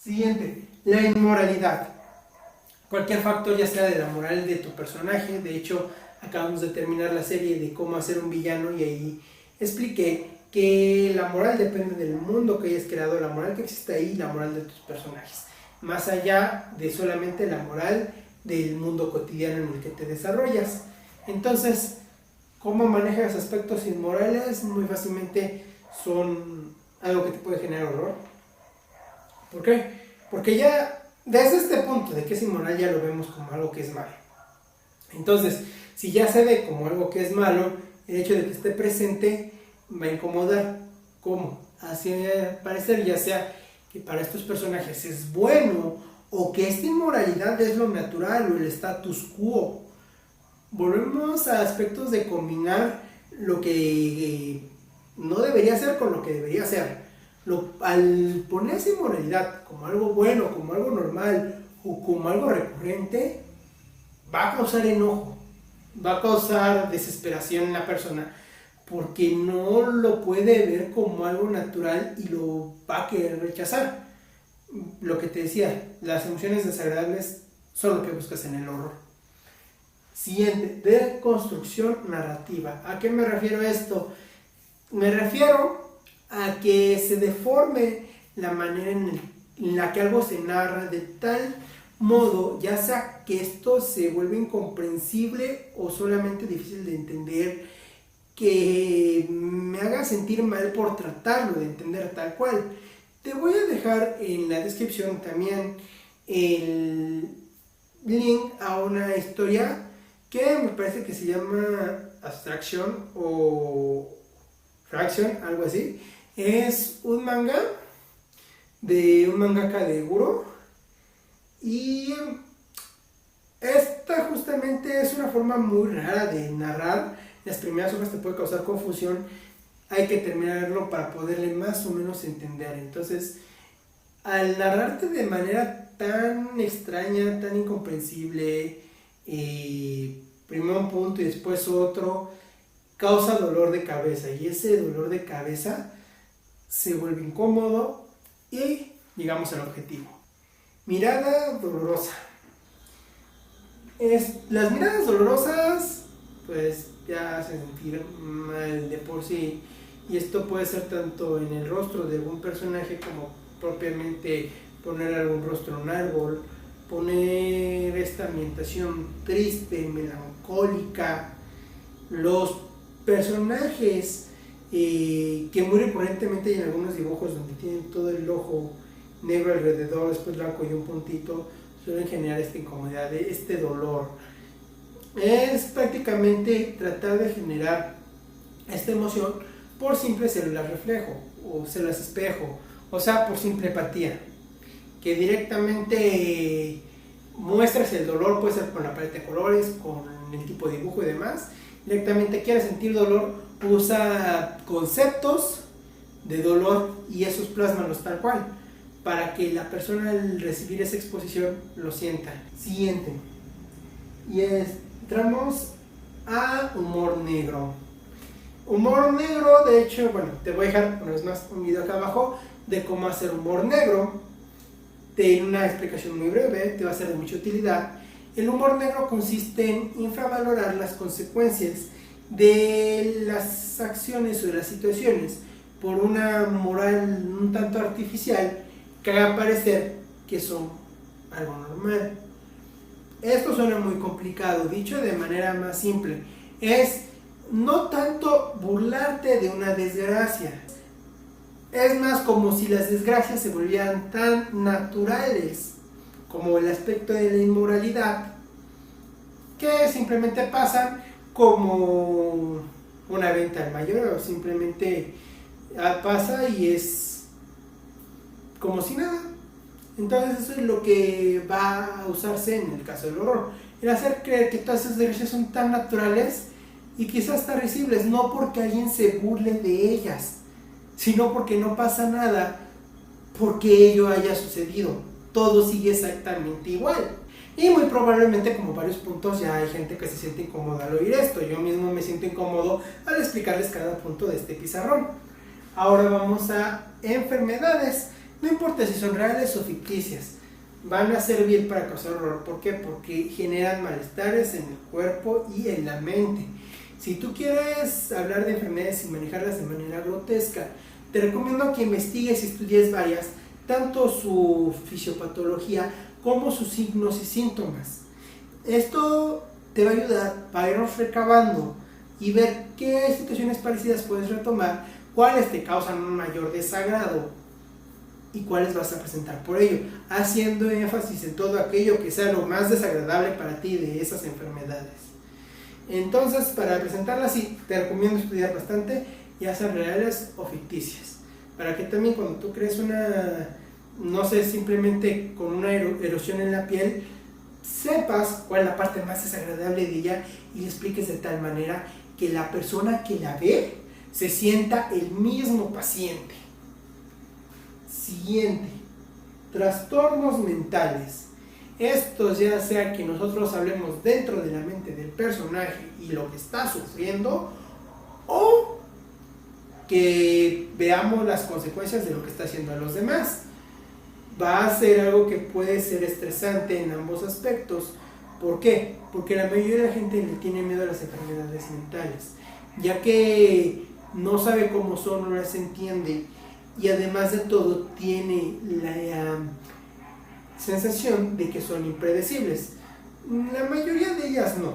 Siguiente, la inmoralidad. Cualquier factor, ya sea de la moral de tu personaje. De hecho, acabamos de terminar la serie de cómo hacer un villano y ahí expliqué que la moral depende del mundo que hayas creado, la moral que existe ahí, la moral de tus personajes, más allá de solamente la moral del mundo cotidiano en el que te desarrollas. Entonces, ¿cómo manejas aspectos inmorales? Muy fácilmente son algo que te puede generar horror. ¿Por qué? Porque ya desde este punto de que es inmoral ya lo vemos como algo que es malo. Entonces, si ya se ve como algo que es malo, el hecho de que esté presente va a incomodar. ¿Cómo? Así parecer, ya sea que para estos personajes es bueno o que esta inmoralidad es lo natural o el status quo. Volvemos a aspectos de combinar lo que no debería ser con lo que debería ser. Al poner esa inmoralidad como algo bueno, como algo normal o como algo recurrente, va a causar enojo, va a causar desesperación en la persona, porque no lo puede ver como algo natural y lo va a querer rechazar. Lo que te decía, las emociones desagradables son lo que buscas en el horror. Siguiente, deconstrucción narrativa. ¿A qué me refiero a esto? Me refiero a que se deforme la manera en la que algo se narra de tal modo, ya sea que esto se vuelve incomprensible o solamente difícil de entender, que me haga sentir mal por tratarlo de entender tal cual. Te voy a dejar en la descripción también el link a una historia que me parece que se llama Abstraction o Fraction, algo así. Es un manga de un mangaka de Guro, y esta justamente es una forma muy rara de narrar. Las primeras hojas te puede causar confusión, hay que terminarlo para poderle más o menos entender. Entonces, al narrarte de manera tan extraña, tan incomprensible, primero un punto y después otro, causa dolor de cabeza, y ese dolor de cabeza se vuelve incómodo y llegamos al objetivo. Mirada dolorosa. Las miradas dolorosas pues ya hacen sentir mal de por sí, y esto puede ser tanto en el rostro de algún personaje como propiamente poner algún rostro en un árbol, poner esta ambientación triste, melancólica. Los personajes que muy recurrentemente hay en algunos dibujos donde tienen todo el ojo negro alrededor, después blanco y un puntito, suelen generar esta incomodidad, este dolor. Es prácticamente tratar de generar esta emoción por simple células reflejo o células espejo, o sea, por simple empatía, que directamente muestras el dolor, puede ser con la paleta de colores, con el tipo de dibujo y demás. Directamente quieres sentir dolor, usa conceptos de dolor y esos plásmalos tal cual, para que la persona al recibir esa exposición lo sienta. Siguiente, y entramos a humor negro. Humor negro, de hecho, bueno, te voy a dejar una vez más un video acá abajo de cómo hacer humor negro. Tiene una explicación muy breve, te va a ser de mucha utilidad. El humor negro consiste en infravalorar las consecuencias de las acciones o de las situaciones por una moral un tanto artificial que haga parecer que son algo normal. Esto suena muy complicado, dicho de manera más simple, es no tanto burlarte de una desgracia, es más como si las desgracias se volvieran tan naturales como el aspecto de la inmoralidad, que simplemente pasan como una venta al mayor, o simplemente pasa y es como si nada. Entonces eso es lo que va a usarse en el caso del horror, el hacer creer que todas esas desgracias son tan naturales y quizás hasta risibles, no porque alguien se burle de ellas, sino porque no pasa nada porque ello haya sucedido, todo sigue exactamente igual. Y muy probablemente, como varios puntos, ya hay gente que se siente incómoda al oír esto. Yo mismo me siento incómodo al explicarles cada punto de este pizarrón. Ahora vamos a enfermedades. No importa si son reales o ficticias, van a servir para causar horror. ¿Por qué? Porque generan malestares en el cuerpo y en la mente. Si tú quieres hablar de enfermedades y manejarlas de manera grotesca, te recomiendo que investigues y estudies varias, tanto su fisiopatología como sus signos y síntomas. Esto te va a ayudar para irnos recabando y ver qué situaciones parecidas puedes retomar, cuáles te causan un mayor desagrado y cuáles vas a presentar por ello, haciendo énfasis en todo aquello que sea lo más desagradable para ti de esas enfermedades. Entonces, para presentarlas, sí, te recomiendo estudiar bastante, ya sean reales o ficticias, para que también cuando tú crees una, no sé, simplemente con una erosión en la piel, sepas cuál es la parte más desagradable de ella y le expliques de tal manera que la persona que la ve se sienta el mismo paciente. Siguiente, trastornos mentales. Estos ya sea que nosotros hablemos dentro de la mente del personaje y lo que está sufriendo, o que veamos las consecuencias de lo que está haciendo a los demás. Va a ser algo que puede ser estresante en ambos aspectos. ¿Por qué? Porque la mayoría de la gente le tiene miedo a las enfermedades mentales, ya que no sabe cómo son, no las entiende, y además de todo tiene la sensación de que son impredecibles. La mayoría de ellas no,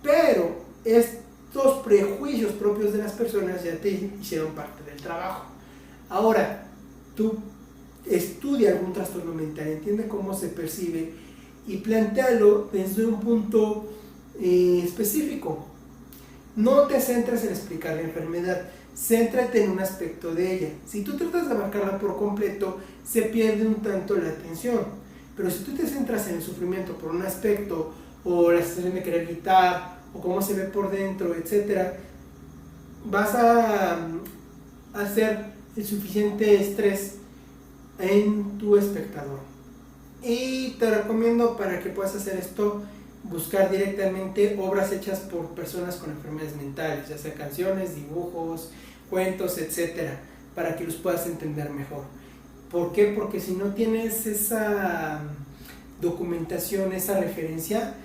pero estos prejuicios propios de las personas ya te hicieron parte del trabajo. Ahora, tú estudia algún trastorno mental, entiende cómo se percibe y plantéalo desde un punto específico. No te centres en explicar la enfermedad, céntrate en un aspecto de ella. Si tú tratas de abarcarla por completo, se pierde un tanto la atención. Pero si tú te centras en el sufrimiento por un aspecto, o la sensación de querer gritar, o cómo se ve por dentro, etc., vas a hacer el suficiente estrés en tu espectador. Y te recomiendo, para que puedas hacer esto, buscar directamente obras hechas por personas con enfermedades mentales, ya sea canciones, dibujos, cuentos, etcétera, para que los puedas entender mejor. ¿Por qué? Porque si no tienes esa documentación, esa referencia,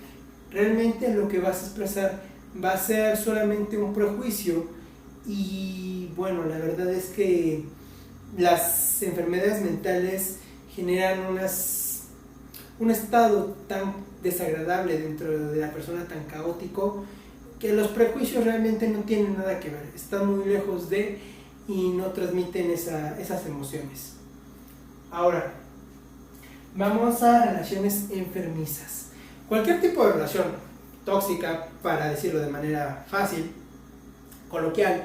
realmente lo que vas a expresar va a ser solamente un prejuicio. Y bueno, la verdad es que las enfermedades mentales generan un estado tan desagradable dentro de la persona, tan caótico, que los prejuicios realmente no tienen nada que ver, están muy lejos de y no transmiten esas emociones. Ahora, vamos a relaciones enfermizas. Cualquier tipo de relación tóxica, para decirlo de manera fácil, coloquial,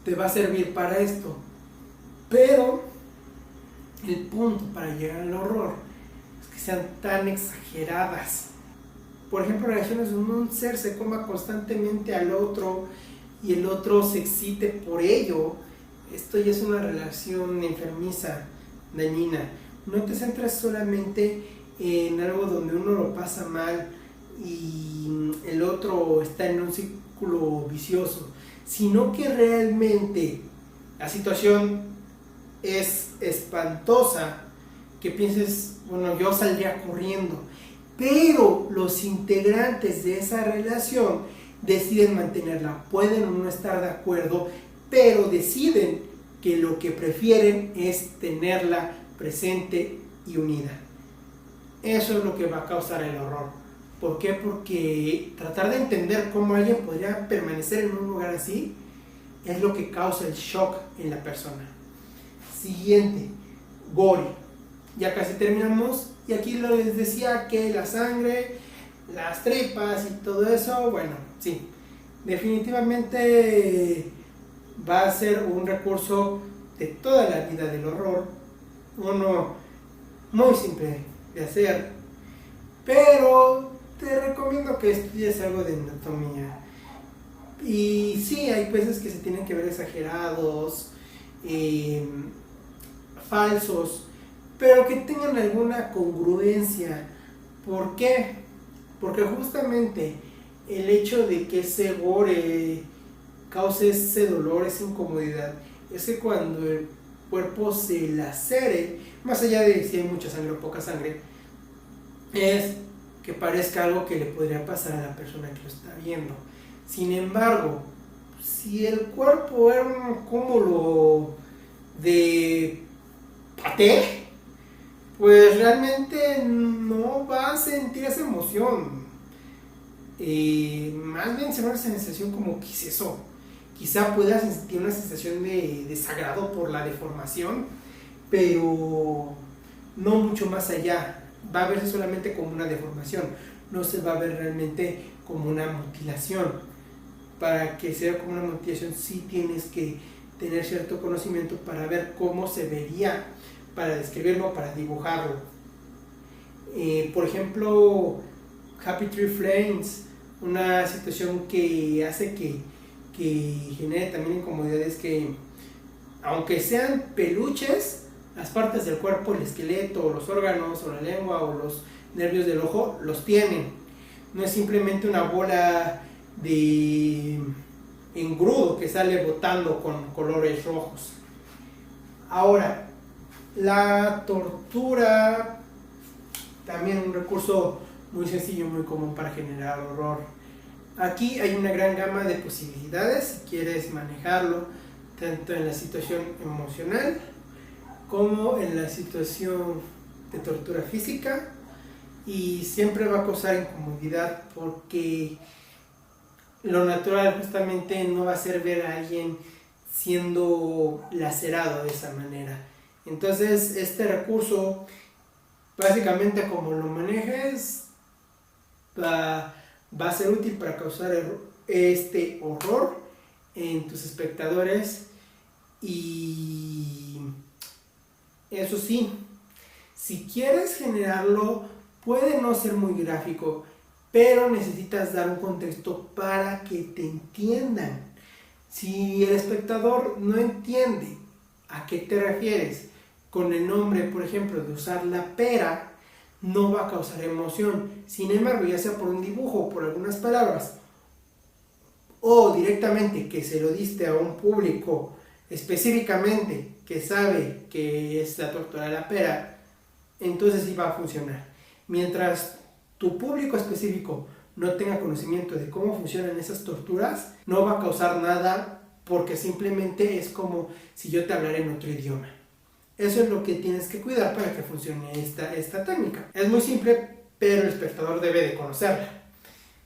te va a servir para esto. Pero el punto para llegar al horror es que sean tan exageradas. Por ejemplo, relaciones donde un ser se coma constantemente al otro y el otro se excite por ello. Esto ya es una relación enfermiza, dañina. No te centres solamente en algo donde uno lo pasa mal y el otro está en un círculo vicioso, sino que realmente la situación es espantosa, que pienses, bueno, yo saldría corriendo, pero los integrantes de esa relación deciden mantenerla. Pueden o no estar de acuerdo, pero deciden que lo que prefieren es tenerla presente y unida. Eso es lo que va a causar el horror. ¿Por qué? Porque tratar de entender cómo alguien podría permanecer en un lugar así es lo que causa el shock en la persona. Siguiente, gore. Ya casi terminamos, y aquí les decía que la sangre, las tripas y todo eso, bueno, sí, definitivamente va a ser un recurso de toda la vida del horror, uno muy simple de hacer, pero te recomiendo que estudies algo de anatomía. Y sí, hay veces que se tienen que ver exagerados, falsos, pero que tengan alguna congruencia. ¿Por qué? Porque justamente el hecho de que ese gore cause ese dolor, esa incomodidad, es que cuando cuerpo se lacere, más allá de si hay mucha sangre o poca sangre, es que parezca algo que le podría pasar a la persona que lo está viendo. Sin embargo, si el cuerpo era un cúmulo de paté, pues realmente no va a sentir esa emoción. Más bien será una sensación como, ¿qué es eso? Quizá pueda sentir una sensación de desagrado por la deformación, pero no mucho más allá. Va a verse solamente como una deformación, no se va a ver realmente como una mutilación. Para que sea como una mutilación sí tienes que tener cierto conocimiento para ver cómo se vería, para describirlo, para dibujarlo. Por ejemplo, Happy Tree Friends, una situación que hace que genere también incomodidades, que aunque sean peluches, las partes del cuerpo, el esqueleto, los órganos, o la lengua, o los nervios del ojo, los tienen. No es simplemente una bola de engrudo que sale botando con colores rojos. Ahora, la tortura, también un recurso muy sencillo, muy común para generar horror. Aquí hay una gran gama de posibilidades si quieres manejarlo, tanto en la situación emocional como en la situación de tortura física, y siempre va a causar incomodidad porque lo natural justamente no va a ser ver a alguien siendo lacerado de esa manera. Entonces este recurso, básicamente como lo manejes, va a ser útil para causar este horror en tus espectadores. Y eso sí, si quieres generarlo, puede no ser muy gráfico, pero necesitas dar un contexto para que te entiendan. Si el espectador no entiende a qué te refieres con el nombre, por ejemplo, de usar la pera, no va a causar emoción. Sin embargo, ya sea por un dibujo o por algunas palabras, o directamente que se lo diste a un público específicamente que sabe que es la tortura de la pera, entonces sí va a funcionar. Mientras tu público específico no tenga conocimiento de cómo funcionan esas torturas, no va a causar nada, porque simplemente es como si yo te hablara en otro idioma. Eso es lo que tienes que cuidar para que funcione esta técnica. Es muy simple, pero el espectador debe de conocerla.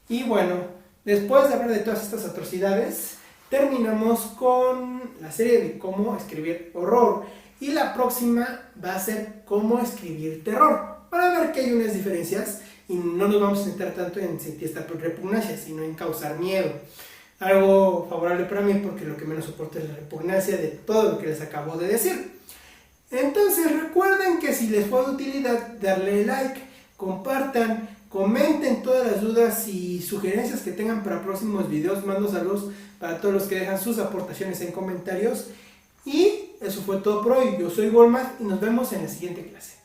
Y bueno, después de hablar de todas estas atrocidades, terminamos con la serie de cómo escribir horror. Y la próxima va a ser cómo escribir terror, para ver que hay unas diferencias y no nos vamos a centrar tanto en sentir esta repugnancia, sino en causar miedo. Algo favorable para mí, porque lo que menos soporto es la repugnancia de todo lo que les acabo de decir. Entonces recuerden que si les fue de utilidad, darle like, compartan, comenten todas las dudas y sugerencias que tengan para próximos videos. Mando saludos para todos los que dejan sus aportaciones en comentarios. Y eso fue todo por hoy. Yo soy Walmart y nos vemos en la siguiente clase.